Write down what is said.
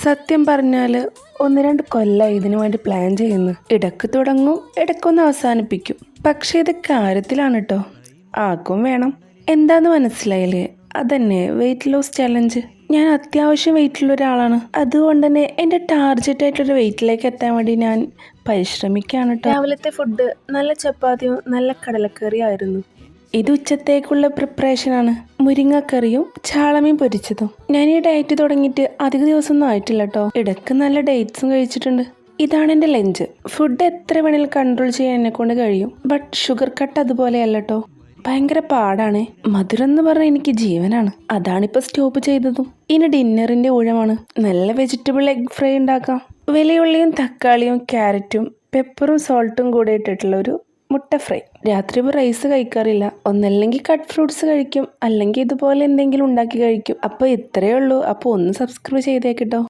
സത്യം പറഞ്ഞാൽ 1-2 കൊല്ലമായി ഇതിനു വേണ്ടി പ്ലാൻ ചെയ്യുന്നു. ഇടയ്ക്ക് തുടങ്ങും, ഇടയ്ക്കൊന്ന് അവസാനിപ്പിക്കും. പക്ഷേ ഇത് കാര്യത്തിലാണ് കേട്ടോ. ആക്കും വേണം. എന്താന്ന് മനസ്സിലായില്ലേ? അതന്നെ വെയിറ്റ് ലോസ് ചലഞ്ച്. ഞാൻ അത്യാവശ്യം വെയിറ്റുള്ള ഒരാളാണ്. അതുകൊണ്ട് തന്നെ എൻ്റെ ടാർഗറ്റ് ആയിട്ടുള്ള വെയിറ്റിലേക്ക് എത്താൻ വേണ്ടി ഞാൻ പരിശ്രമിക്കുകയാണ് കേട്ടോ. രാവിലത്തെ ഫുഡ് നല്ല ചപ്പാത്തിയും നല്ല കടലക്കറിയും ആയിരുന്നു. ഇത് ഉച്ചത്തേക്കുള്ള പ്രിപ്പറേഷനാണ്. മുരിങ്ങക്കറിയും ചാളമീൻ പൊരിച്ചതും. ഞാൻ ഈ ഡയറ്റ് തുടങ്ങിയിട്ട് അധിക ദിവസമൊന്നും ആയിട്ടില്ല കേട്ടോ. ഇടയ്ക്ക് നല്ല ഡേറ്റ്സും കഴിച്ചിട്ടുണ്ട്. ഇതാണ് എൻ്റെ ലഞ്ച്. ഫുഡ് എത്ര വേണേലും കൺട്രോൾ ചെയ്യാൻ എന്നെ കൊണ്ട് കഴിയും. ബട്ട് ഷുഗർ കട്ട് അതുപോലെയല്ല കേട്ടോ. ഭയങ്കര പാടാണ്. മധുരം എന്ന് പറഞ്ഞാൽ എനിക്ക് ജീവനാണ്. അതാണിപ്പോൾ സ്റ്റോപ്പ് ചെയ്തതും. ഇനി ഡിന്നറിൻ്റെ ഊഴമാണ്. നല്ല വെജിറ്റബിൾ എഗ് ഫ്രൈ ഉണ്ടാക്കാം. വലിയുള്ളിയും തക്കാളിയും ക്യാരറ്റും പെപ്പറും സോൾട്ടും കൂടെ ഇട്ടിട്ടുള്ള ഒരു മുട്ട ഫ്രൈ. രാത്രി ഇപ്പോൾ റൈസ് കഴിക്കാറില്ല. ഒന്നല്ലെങ്കിൽ കട്ട് ഫ്രൂട്ട്സ് കഴിക്കും, അല്ലെങ്കിൽ ഇതുപോലെ എന്തെങ്കിലും ഉണ്ടാക്കി കഴിക്കും. അപ്പോൾ ഇത്രയേ ഉള്ളൂ. അപ്പോൾ ഒന്ന് സബ്സ്ക്രൈബ് ചെയ്തേക്കിട്ടോ.